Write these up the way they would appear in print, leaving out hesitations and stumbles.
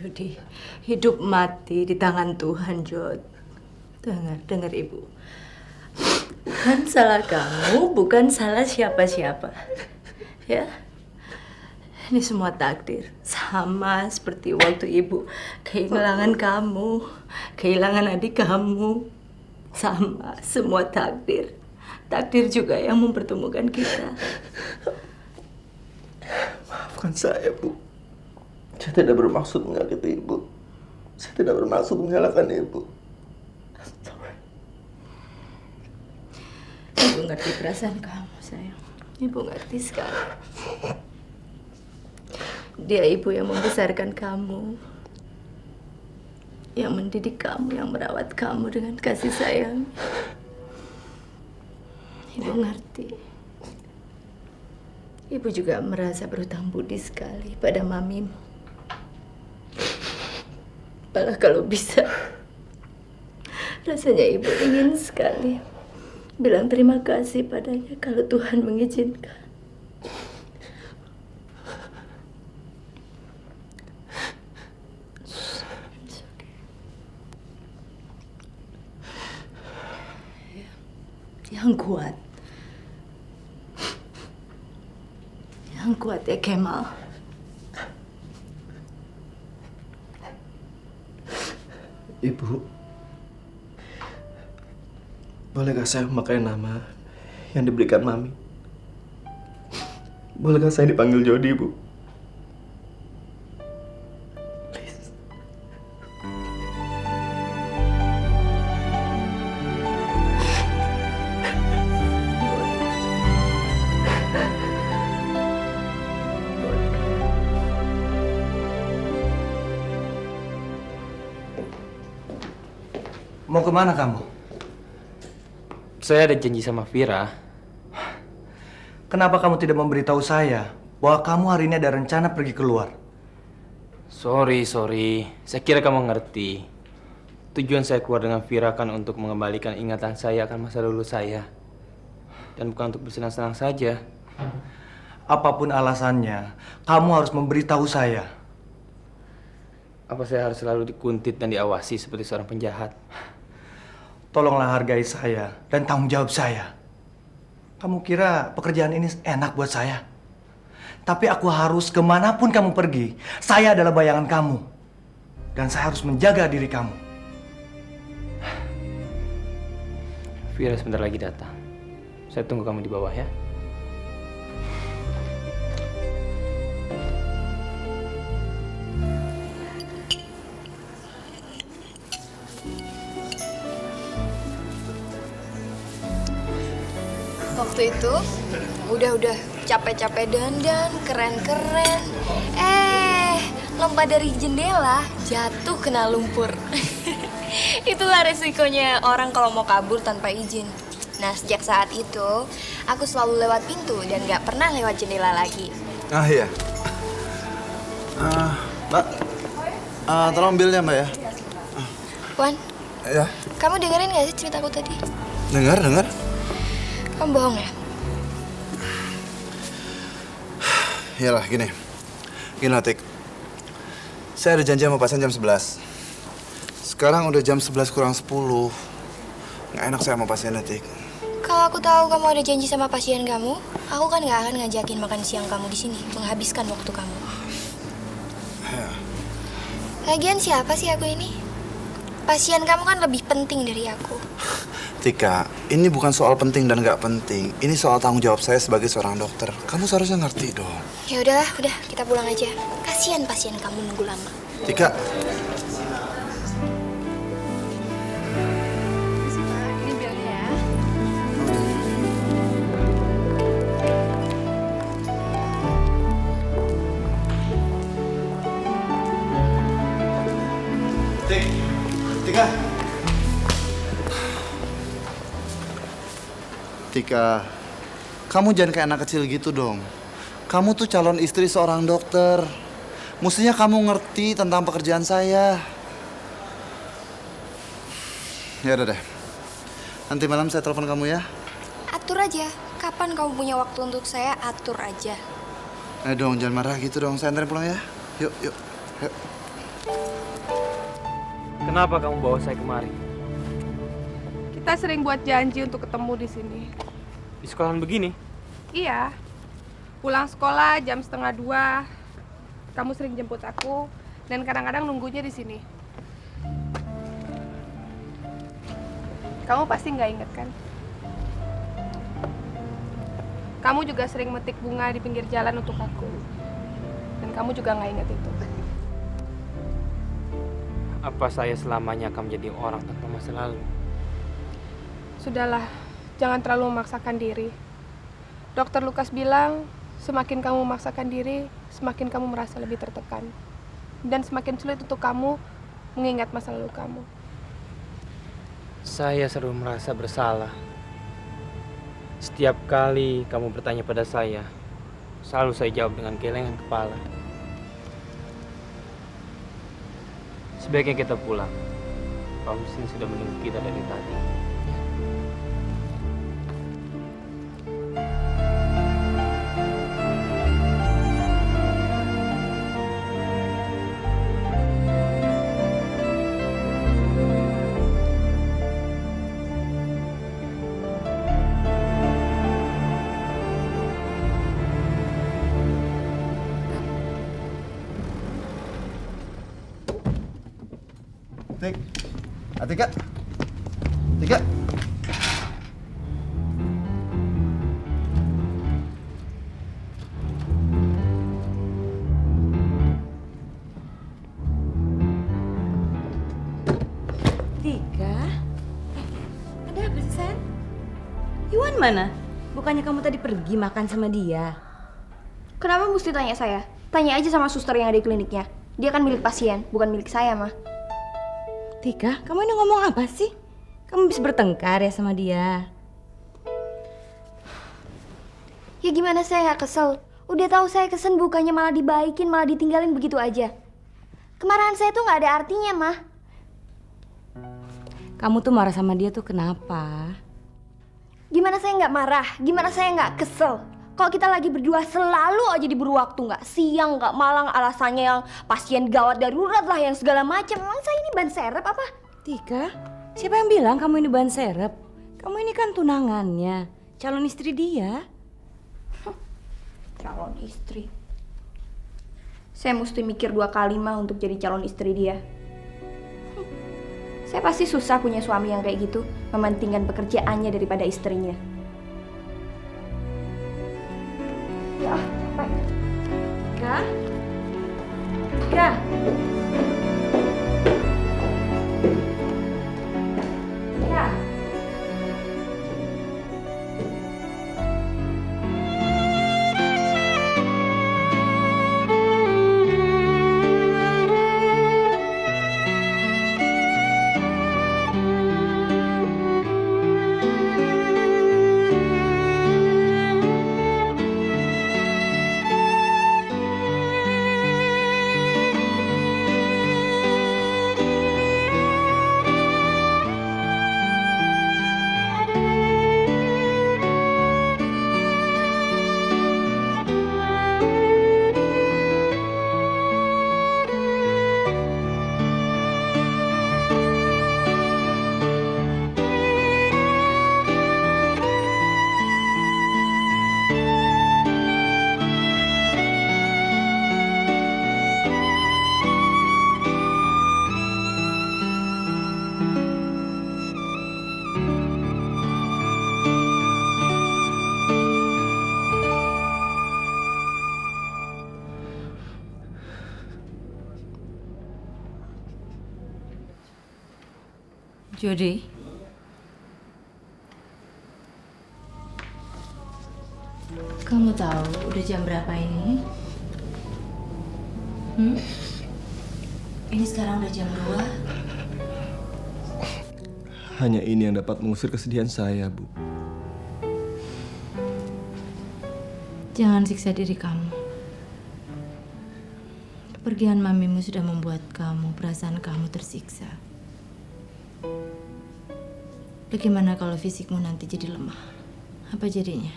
Jody, hidup mati di tangan Tuhan, Jod. Dengar Ibu. Bukan salah kamu, bukan salah siapa-siapa. Ya, ini semua takdir. Sama seperti waktu Ibu kehilangan kamu, kehilangan adik kamu. Sama, semua takdir. Takdir juga yang mempertemukan kita. Maafkan saya, Bu. Saya tidak bermaksud menyakiti Ibu. Saya tidak bermaksud menyalahkan Ibu. Ibu ngerti perasaan kamu, sayang. Ibu ngerti sekali. Dia ibu yang membesarkan kamu, yang mendidik kamu, yang merawat kamu dengan kasih sayang. Ibu ngerti. Ibu juga merasa berhutang budi sekali pada mamimu. Malah kalau bisa, rasanya ibu ingin sekali bilang terima kasih padanya kalau Tuhan mengizinkan. Yang kuat. Yang kuat ya, Kemal. Ibu, bolehkah saya memakai nama yang diberikan Mami? Bolehkah saya dipanggil Jody, Bu? Please. Mau kemana kamu? Saya ada janji sama Vira. Kenapa kamu tidak memberitahu saya bahwa kamu hari ini ada rencana pergi keluar? Sorry. Saya kira kamu ngerti. Tujuan saya keluar dengan Vira kan untuk mengembalikan ingatan saya akan masa lalu saya. Dan bukan untuk bersenang-senang saja. Apapun alasannya, kamu harus memberitahu saya. Apa saya harus selalu dikuntit dan diawasi seperti seorang penjahat? Tolonglah hargai saya dan tanggung jawab saya. Kamu kira pekerjaan ini enak buat saya? Tapi aku harus kemanapun kamu pergi. Saya adalah bayangan kamu. Dan saya harus menjaga diri kamu. Vira sebentar lagi datang. Saya tunggu kamu di bawah ya. Waktu itu udah capek-capek dandan, keren-keren. Lompat dari jendela, jatuh kena lumpur. Itulah resikonya orang kalau mau kabur tanpa izin. Nah, sejak saat itu, aku selalu lewat pintu dan gak pernah lewat jendela lagi. Ah iya. Mbak, tolong bilnya Mbak ya. Wan, Ya, kamu dengerin gak sih ceritaku tadi? dengar. Kamu bohong ya? Iyalah, gini loh, Tik. Saya ada janji sama pasien jam 11. Sekarang udah jam 11 kurang 10. Nggak enak saya sama pasiennya, Tik. Kalau aku tahu kamu ada janji sama pasien kamu, aku kan gak akan ngajakin makan siang kamu di sini, menghabiskan waktu kamu. Ya. Lagian siapa sih aku ini? Pasien kamu kan lebih penting dari aku. Tika, ini bukan soal penting dan nggak penting. Ini soal tanggung jawab saya sebagai seorang dokter. Kamu seharusnya ngerti dong. Ya udah, kita pulang aja. Kasihan pasien kamu nunggu lama. Tika. Ini bilnya ya. Tika, kamu jangan kayak anak kecil gitu dong. Kamu tuh calon istri seorang dokter. Mestinya kamu ngerti tentang pekerjaan saya. Ya udah deh. Nanti malam saya telepon kamu ya. Atur aja. Kapan kamu punya waktu untuk saya, atur aja. Dong, jangan marah gitu dong. Saya anterin pulang ya. Yuk. Kenapa kamu bawa saya kemari? Kita sering buat janji untuk ketemu di sini. Di sekolahan begini? Iya. Pulang sekolah jam 1:30. Kamu sering jemput aku dan kadang-kadang nunggunya di sini. Kamu pasti nggak inget kan? Kamu juga sering metik bunga di pinggir jalan untuk aku. Dan kamu juga nggak inget itu. Apa saya selamanya akan menjadi orang tanpa masa lalu? Sudahlah, jangan terlalu memaksakan diri. Dokter Lukas bilang, semakin kamu memaksakan diri, semakin kamu merasa lebih tertekan. Dan semakin sulit untuk kamu mengingat masa lalu kamu. Saya selalu merasa bersalah. Setiap kali kamu bertanya pada saya, selalu saya jawab dengan gelengan kepala. Sebaiknya kita pulang. Kamu di sini sudah menunggu kita dari tadi. Tik, Atika, Tika. Tika? Ada apa sih, Sen? Iwan mana? Bukannya kamu tadi pergi makan sama dia? Kenapa mesti tanya saya? Tanya aja sama suster yang ada di kliniknya. Dia kan milik pasien, bukan milik saya, mah. Tika, kamu ini ngomong apa sih? Kamu bisa bertengkar ya sama dia? Ya gimana saya nggak kesel? Udah tahu saya kesel bukannya malah dibaikin, malah ditinggalin begitu aja. Kemarahan saya tuh nggak ada artinya, mah. Kamu tuh marah sama dia tuh kenapa? Gimana saya nggak marah? Gimana saya nggak kesel? Kalau kita lagi berdua selalu aja diburu waktu, nggak siang, nggak malam, alasannya yang pasien gawat darurat lah, yang segala macam. Emang saya ini ban serep apa? Tika, siapa yang bilang kamu ini ban serep? Kamu ini kan tunangannya, calon istri dia. Calon istri. Saya mesti mikir 2 kali mah untuk jadi calon istri dia. Saya pasti susah punya suami yang kayak gitu, mementingkan pekerjaannya daripada istrinya. Ya, capek. Tika? Tika? Tika? Jody, kamu tahu udah jam berapa ini? Ini sekarang udah jam 2. Hanya ini yang dapat mengusir kesedihan saya, Bu. Jangan siksa diri kamu. Kepergian mamimu sudah membuat perasaan kamu tersiksa. Bagaimana kalau fisikmu nanti jadi lemah? Apa jadinya?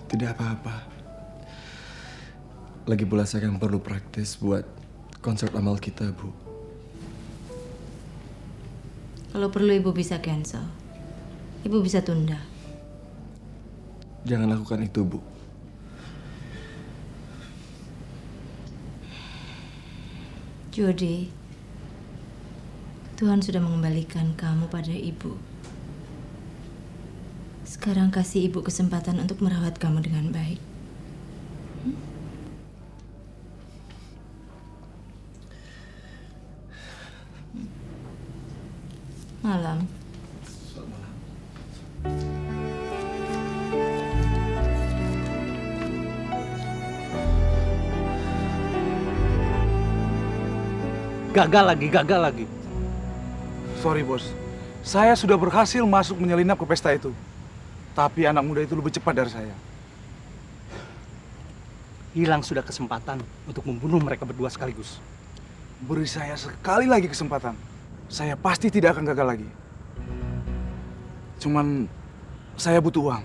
Tidak apa-apa. Lagi pula saya kan perlu praktis buat konsep amal kita, Bu. Kalau perlu ibu bisa cancel. Ibu bisa tunda. Jangan lakukan itu, Bu. Jody, Tuhan sudah mengembalikan kamu pada ibu. Sekarang kasih ibu kesempatan untuk merawat kamu dengan baik. Malam. Gagal lagi. Sorry bos, saya sudah berhasil masuk menyelinap ke pesta itu. Tapi anak muda itu lebih cepat dari saya. Hilang sudah kesempatan untuk membunuh mereka berdua sekaligus. Beri saya sekali lagi kesempatan. Saya pasti tidak akan gagal lagi. Cuman, saya butuh uang.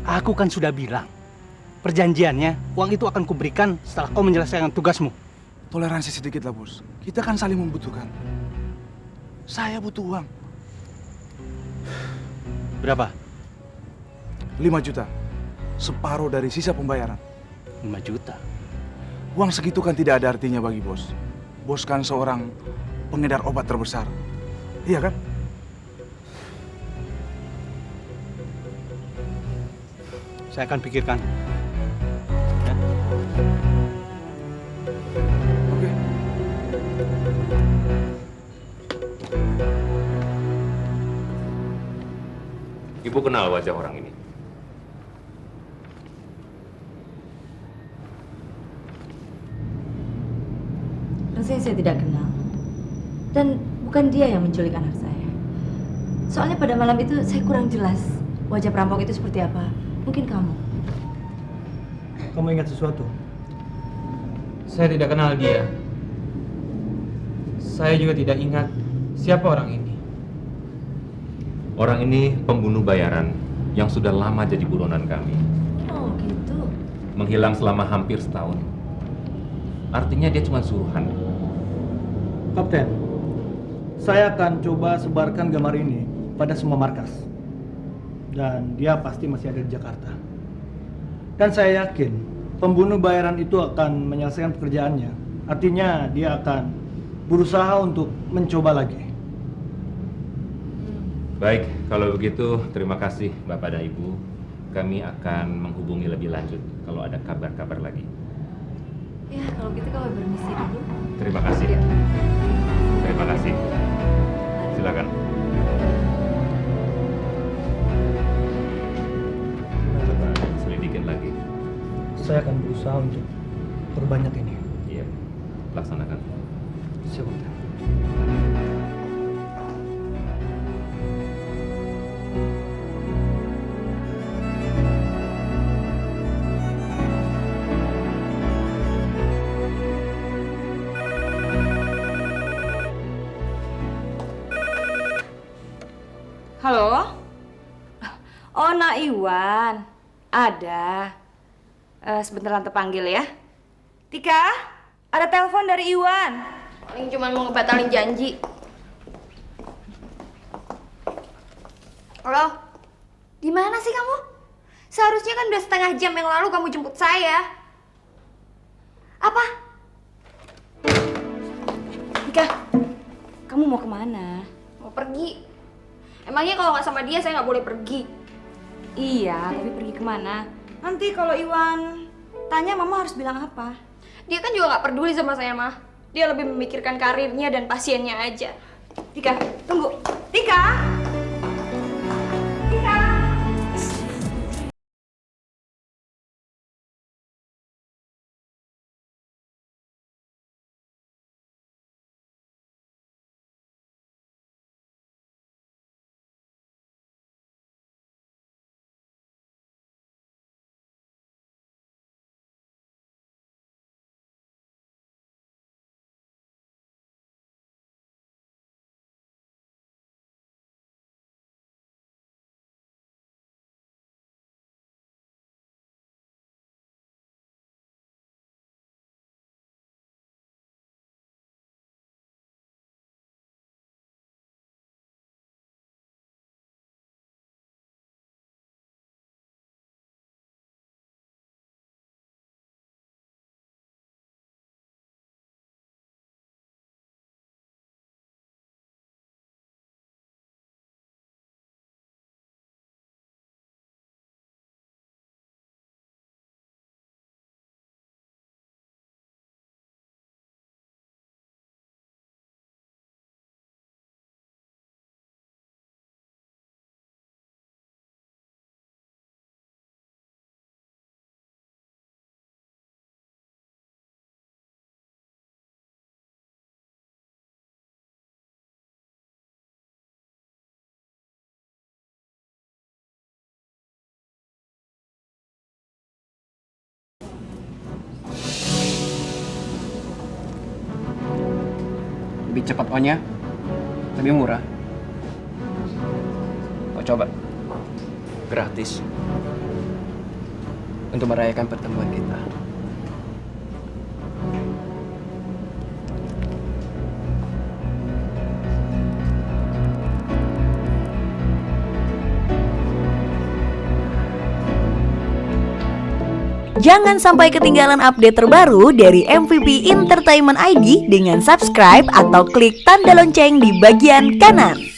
Aku kan sudah bilang, perjanjiannya uang itu akan kuberikan setelah kau menyelesaikan tugasmu. Toleransi sedikit lah bos. Kita kan saling membutuhkan. Saya butuh uang. Berapa? 5 juta. Separuh dari sisa pembayaran. 5 juta. Uang segitu kan tidak ada artinya bagi bos. Bos kan seorang pengedar obat terbesar. Iya kan? Saya akan pikirkan. Ya. Oke. Ibu kenal wajah orang ini? Rasanya saya tidak kenal. Dan bukan dia yang menculik anak saya. Soalnya pada malam itu saya kurang jelas wajah perampok itu seperti apa. Mungkin kamu. Kamu ingat sesuatu? Saya tidak kenal dia. Saya juga tidak ingat siapa orang ini. Orang ini pembunuh bayaran yang sudah lama jadi buronan kami. Oh gitu. Menghilang selama hampir setahun. Artinya dia cuma suruhan. Kapten, saya akan coba sebarkan gambar ini pada semua markas. Dan dia pasti masih ada di Jakarta. Dan saya yakin pembunuh bayaran itu akan menyelesaikan pekerjaannya. Artinya dia akan berusaha untuk mencoba lagi. Baik, kalau begitu terima kasih Bapak dan Ibu. Kami akan menghubungi lebih lanjut kalau ada kabar-kabar lagi. Ya kalau gitu kami permisi dulu. Terima kasih. Ya. Terima kasih. Silakan. Coba selidikin lagi. Saya akan berusaha untuk perbanyak ini. Iya, laksanakan. Siap, Kapten. Halo? Oh, Nak Iwan. Ada. Sebentar Tante panggil ya. Tika, ada telepon dari Iwan. Paling cuma mau ngebatalin janji. Halo? Di mana sih kamu? Seharusnya kan udah setengah jam yang lalu kamu jemput saya. Apa? Tika, kamu mau kemana? Mau pergi. Emangnya kalau nggak sama dia saya nggak boleh pergi? Iya, tapi pergi kemana? Nanti kalau Iwan tanya, Mama harus bilang apa? Dia kan juga nggak peduli sama saya, mah. Dia lebih memikirkan karirnya dan pasiennya aja. Tika, tunggu. Tika! lebih cepat onnya, lebih murah. Kau coba. Gratis. Untuk merayakan pertemuan kita. Jangan sampai ketinggalan update terbaru dari MVP Entertainment ID dengan subscribe atau klik tanda lonceng di bagian kanan.